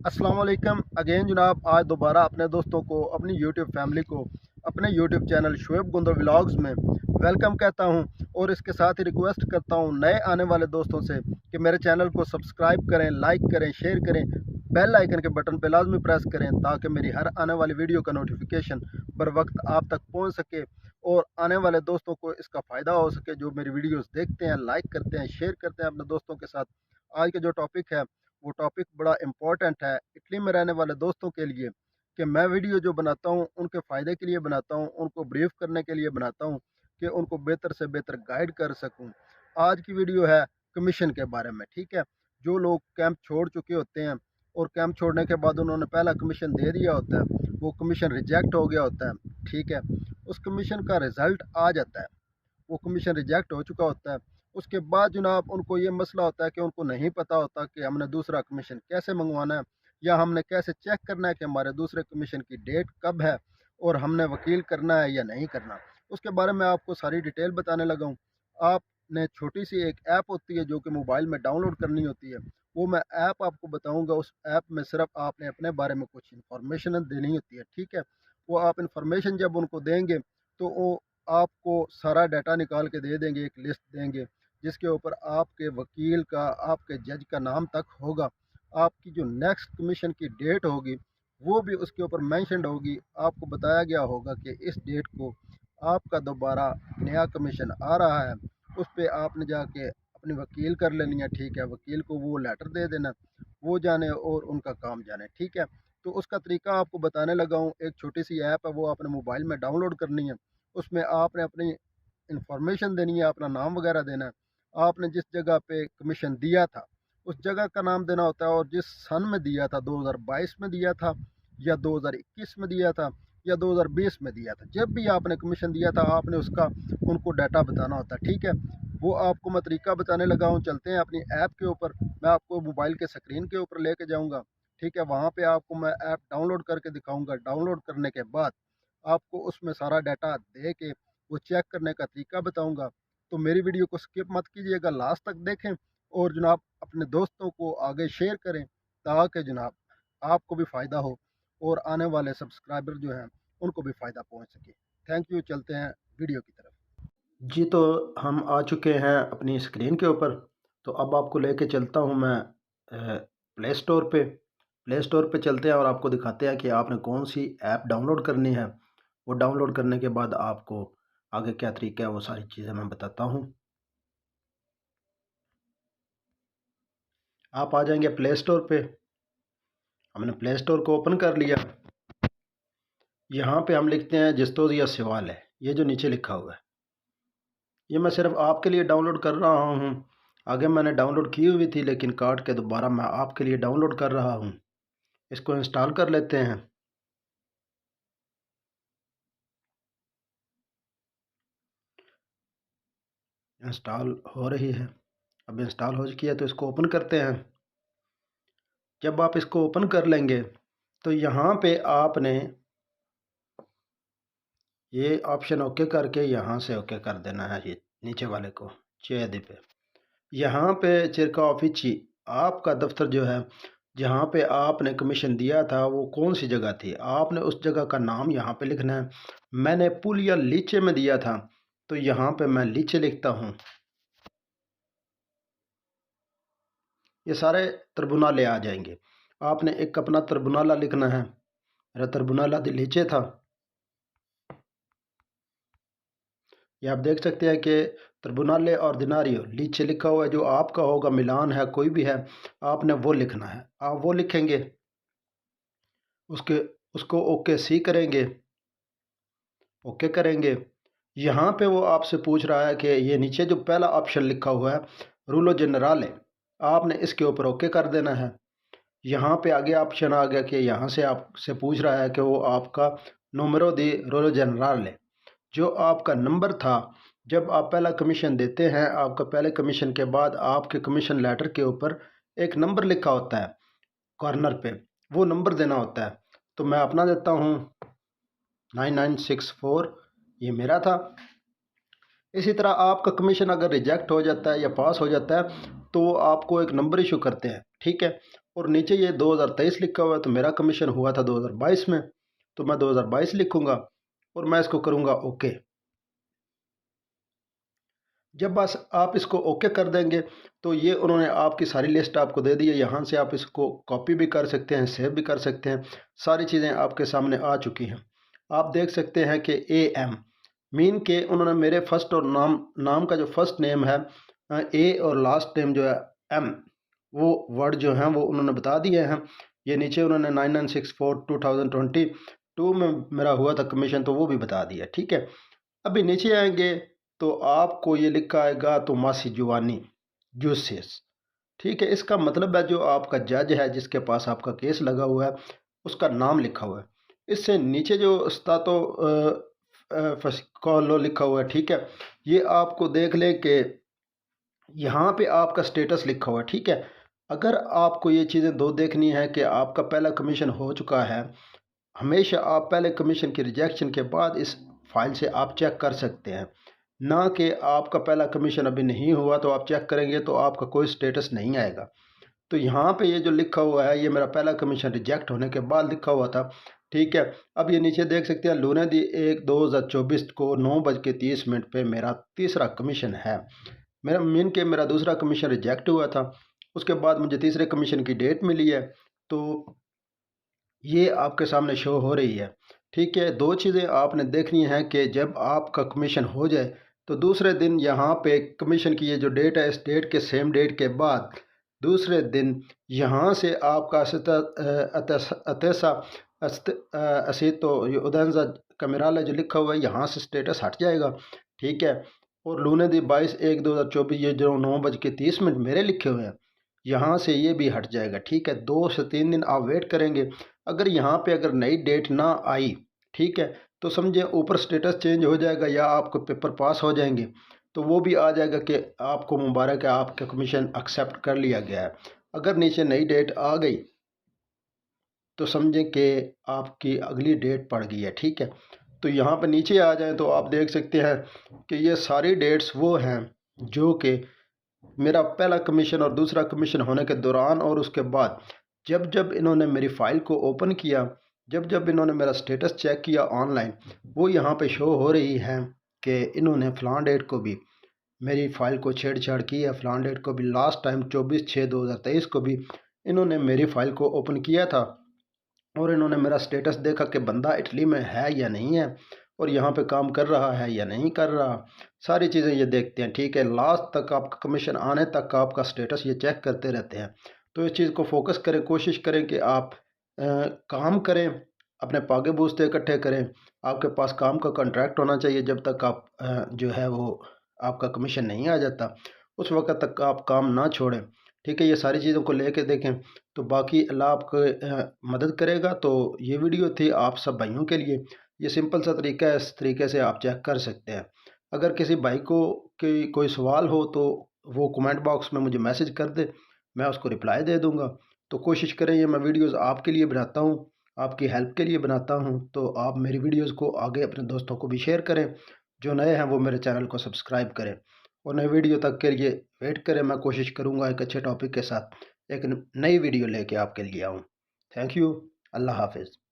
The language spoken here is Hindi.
अस्सलाम वालेकुम अगेन जनाब। आज दोबारा अपने दोस्तों को, अपनी यूट्यूब फैमिली को, अपने यूट्यूब चैनल शुएब गुंदर व्लॉग्स में वेलकम कहता हूं और इसके साथ ही रिक्वेस्ट करता हूं नए आने वाले दोस्तों से कि मेरे चैनल को सब्सक्राइब करें, लाइक करें, शेयर करें, बेल आइकन के बटन पर लाजमी प्रेस करें ताकि मेरी हर आने वाली वीडियो का नोटिफिकेशन बर वक्त आप तक पहुँच सके और आने वाले दोस्तों को इसका फ़ायदा हो सके जो मेरी वीडियोज़ देखते हैं, लाइक करते हैं, शेयर करते हैं अपने दोस्तों के साथ। आज का जो टॉपिक है वो टॉपिक बड़ा इम्पोर्टेंट है इटली में रहने वाले दोस्तों के लिए कि मैं वीडियो जो बनाता हूँ उनके फ़ायदे के लिए बनाता हूँ, उनको ब्रीफ करने के लिए बनाता हूँ कि उनको बेहतर से बेहतर गाइड कर सकूँ। आज की वीडियो है कमीशन के बारे में, ठीक है। जो लोग कैंप छोड़ चुके होते हैं और कैंप छोड़ने के बाद उन्होंने पहला कमीशन दे दिया होता है, वो कमीशन रिजेक्ट हो गया होता है, ठीक है। उस कमीशन का रिज़ल्ट आ जाता है, वो कमीशन रिजेक्ट हो चुका होता है। उसके बाद जनाब उनको ये मसला होता है कि उनको नहीं पता होता कि हमने दूसरा कमीशन कैसे मंगवाना है या हमने कैसे चेक करना है कि हमारे दूसरे कमीशन की डेट कब है और हमने वकील करना है या नहीं करना। उसके बारे में आपको सारी डिटेल बताने लगा हूँ। आपने छोटी सी एक ऐप होती है जो कि मोबाइल में डाउनलोड करनी होती है, वो मैं ऐप आपको बताऊँगा। उस ऐप में सिर्फ आपने अपने बारे में कुछ इन्फॉर्मेशन देनी होती है, ठीक है। वो आप इन्फॉर्मेशन जब उनको देंगे तो वो आपको सारा डाटा निकाल के दे देंगे, एक लिस्ट देंगे जिसके ऊपर आपके वकील का, आपके जज का नाम तक होगा। आपकी जो नेक्स्ट कमीशन की डेट होगी वो भी उसके ऊपर मेंशन्ड होगी। आपको बताया गया होगा कि इस डेट को आपका दोबारा नया कमीशन आ रहा है। उस पे आपने जाके अपनी वकील कर लेनी है, ठीक है। वकील को वो लेटर दे देना, वो जाने और उनका काम जाने, ठीक है। तो उसका तरीका आपको बताने लगा हूँ। एक छोटी सी ऐप है, वो आपने मोबाइल में डाउनलोड करनी है। उसमें आपने अपनी इंफॉर्मेशन देनी है, अपना नाम वगैरह देना है। आपने जिस जगह पे कमीशन दिया था उस जगह का नाम देना होता है और जिस सन में दिया था, 2022 में दिया था या 2021 में दिया था या 2020 में दिया था, जब भी आपने कमीशन दिया था आपने उसका उनको डाटा बताना होता है, ठीक है। वो आपको मैं तरीका बताने लगा हूँ। चलते हैं अपनी ऐप के ऊपर, मैं आपको मोबाइल के स्क्रीन के ऊपर लेके जाऊँगा, ठीक है। वहाँ पे आपको मैं ऐप डाउनलोड करके दिखाऊँगा। डाउनलोड करने के बाद आपको उसमें सारा डाटा दे के वो चेक करने का तरीका बताऊंगा। तो मेरी वीडियो को स्किप मत कीजिएगा, लास्ट तक देखें और जनाब अपने दोस्तों को आगे शेयर करें ताकि जनाब आपको भी फ़ायदा हो और आने वाले सब्सक्राइबर जो हैं उनको भी फ़ायदा पहुंच सके। Thank you. चलते हैं वीडियो की तरफ। जी, तो हम आ चुके हैं अपनी स्क्रीन के ऊपर। तो अब आपको लेके चलता हूँ मैं प्ले स्टोर पे। प्ले स्टोर पे चलते हैं और आपको दिखाते हैं कि आपने कौन सी ऐप डाउनलोड करनी है। वो डाउनलोड करने के बाद आपको आगे क्या तरीका है वो सारी चीज़ें मैं बताता हूँ। आप आ जाएंगे प्ले स्टोर पे। हमने प्ले स्टोर को ओपन कर लिया। यहाँ पे हम लिखते हैं जिस्तोजिया सवाल है, ये जो नीचे लिखा हुआ है, ये मैं सिर्फ आपके लिए डाउनलोड कर रहा हूँ। आगे मैंने डाउनलोड की हुई थी लेकिन काट के दोबारा मैं आपके लिए डाउनलोड कर रहा हूँ। इसको इंस्टॉल कर लेते हैं। इंस्टॉल हो रही है। अब इंस्टॉल हो चुकी है तो इसको ओपन करते हैं। जब आप इसको ओपन कर लेंगे तो यहाँ पे आपने ये ऑप्शन ओके करके यहाँ से ओके कर देना है, ये नीचे वाले को चेदी पे। यहाँ पे चिरका ऑफिची आपका दफ्तर जो है, जहाँ पे आपने कमीशन दिया था वो कौन सी जगह थी, आपने उस जगह का नाम यहाँ पे लिखना है। मैंने पुल या लीचे में दिया था तो यहाँ पे मैं लीचे लिखता हूँ। ये सारे तरबुनाले आ जाएंगे। आपने एक अपना तरबुनाला लिखना है। मेरा तरबुनाला लीचे था। ये आप देख सकते हैं कि ट्रिब्यूनल और दिनारियो नीचे लिखा हुआ है, जो आपका होगा मिलान है कोई भी है, आपने वो लिखना है। आप वो लिखेंगे, उसके उसको ओके सी करेंगे, ओके करेंगे। यहाँ पे वो आपसे पूछ रहा है कि ये नीचे जो पहला ऑप्शन लिखा हुआ है रूलो जनरल, आपने इसके ऊपर ओके कर देना है। यहाँ पे आगे ऑप्शन आ गया कि यहाँ से आपसे पूछ रहा है कि वो आपका नंबरो दी रूलो जनरल, जो आपका नंबर था जब आप पहला कमीशन देते हैं। आपका पहले कमीशन के बाद आपके कमीशन लेटर के ऊपर एक नंबर लिखा होता है कॉर्नर पे, वो नंबर देना होता है। तो मैं अपना देता हूँ 9964, ये मेरा था। इसी तरह आपका कमीशन अगर रिजेक्ट हो जाता है या पास हो जाता है तो आपको एक नंबर इशू करते हैं, ठीक है। और नीचे ये 2023 लिखा हुआ है, तो मेरा कमीशन हुआ था 2022 में, तो मैं 2022 लिखूँगा और मैं इसको करूँगा ओके। जब बस आप इसको ओके कर देंगे तो ये उन्होंने आपकी सारी लिस्ट आपको दे दी है। यहाँ से आप इसको कॉपी भी कर सकते हैं, सेव भी कर सकते हैं। सारी चीज़ें आपके सामने आ चुकी हैं। आप देख सकते हैं कि AM मीन के उन्होंने मेरे फर्स्ट और नाम का जो फर्स्ट नेम है ए और लास्ट नेम जो है M, वो वर्ड जो हैं वो उन्होंने बता दिए हैं। ये नीचे उन्होंने 9964/2022 में मेरा हुआ था कमीशन, तो वो भी बता दिया। ठीक है, अभी नीचे आएंगे तो आपको ये लिखा आएगा तो मासी जुवानी जूसेस। ठीक है, इसका मतलब है जो आपका जज है जिसके पास आपका केस लगा हुआ है उसका नाम लिखा हुआ है। इससे नीचे जो स्तातो फस्कोलो लिखा हुआ है, ठीक है, ये आपको देख ले कि यहाँ पे आपका स्टेटस लिखा हुआ है। ठीक है, अगर आपको ये चीज़ें दो देखनी है कि आपका पहला कमीशन हो चुका है, हमेशा आप पहले कमीशन की रिजेक्शन के बाद इस फाइल से आप चेक कर सकते हैं, ना कि आपका पहला कमीशन अभी नहीं हुआ तो आप चेक करेंगे तो आपका कोई स्टेटस नहीं आएगा। तो यहाँ पे ये जो लिखा हुआ है ये मेरा पहला कमीशन रिजेक्ट होने के बाद लिखा हुआ था। ठीक है, अब ये नीचे देख सकते हैं लूने दी 1/2/24 को 9:30 पे मेरा तीसरा कमीशन है। मेरा मीन के मेरा दूसरा कमीशन रिजेक्ट हुआ था, उसके बाद मुझे तीसरे कमीशन की डेट मिली है, तो ये आपके सामने शो हो रही है। ठीक है, दो चीज़ें आपने देखनी है कि जब आपका कमीशन हो जाए तो दूसरे दिन यहाँ पे कमीशन की ये जो डेट है इस डेट के सेम डेट के बाद दूसरे दिन यहाँ से आपका अतसा असीतो उदंजा कमेराला जो लिखा हुआ है यहाँ से स्टेटस हट जाएगा। ठीक है, और लूने दी 22/1/2024 ये जो 9:30 मेरे लिखे हुए हैं यहाँ से ये भी हट जाएगा। ठीक है, 2 से 3 दिन आप वेट करेंगे। अगर यहाँ पे अगर नई डेट ना आई, ठीक है, तो समझे ऊपर स्टेटस चेंज हो जाएगा या आपको पेपर पास हो जाएंगे, तो वो भी आ जाएगा कि आपको मुबारक है, आपका कमीशन एक्सेप्ट कर लिया गया है। अगर नीचे नई डेट आ गई तो समझें कि आपकी अगली डेट पड़ गई है। ठीक है, तो यहाँ पर नीचे आ जाएं तो आप देख सकते हैं कि ये सारी डेट्स वो हैं जो कि मेरा पहला कमीशन और दूसरा कमीशन होने के दौरान और उसके बाद जब जब इन्होंने मेरी फ़ाइल को ओपन किया, जब जब इन्होंने मेरा स्टेटस चेक किया ऑनलाइन, वो यहाँ पे शो हो रही है कि इन्होंने फ़लाँ डेट को भी मेरी फ़ाइल को छेड़छाड़ की है, फ़लाँ डेट को भी लास्ट टाइम 24/6/2023 को भी इन्होंने मेरी फ़ाइल को ओपन किया था और इन्होंने मेरा स्टेटस देखा कि बंदा इटली में है या नहीं है और यहाँ पे काम कर रहा है या नहीं कर रहा, सारी चीज़ें ये देखते हैं। ठीक है, लास्ट तक आपका कमीशन आने तक आपका स्टेटस ये चेक करते रहते हैं। तो इस चीज़ को फोकस करें, कोशिश करें कि आप काम करें, अपने पागे बूझते इकट्ठे करें। आपके पास काम का कॉन्ट्रैक्ट होना चाहिए जब तक आप जो है वो आपका कमीशन नहीं आ जाता, उस वक्त तक आप काम ना छोड़ें। ठीक है, ये सारी चीज़ों को लेके देखें तो बाकी अल्लाह आपको मदद करेगा। तो ये वीडियो थी आप सब भाइयों के लिए। ये सिंपल सा तरीका है, इस तरीके से आप चेक कर सकते हैं। अगर किसी भाई को कोई सवाल हो तो वो कमेंट बॉक्स में मुझे मैसेज कर दे, मैं उसको रिप्लाई दे दूँगा। तो कोशिश करें, ये मैं वीडियोज़ आपके लिए बनाता हूँ, आपकी हेल्प के लिए बनाता हूँ, तो आप मेरी वीडियोज़ को आगे अपने दोस्तों को भी शेयर करें। जो नए हैं वो मेरे चैनल को सब्सक्राइब करें और नए वीडियो तक के लिए वेट करें। मैं कोशिश करूँगा एक अच्छे टॉपिक के साथ एक नई वीडियो लेके आपके लिए आऊँ। Thank you. अल्लाह हाफ़िज़।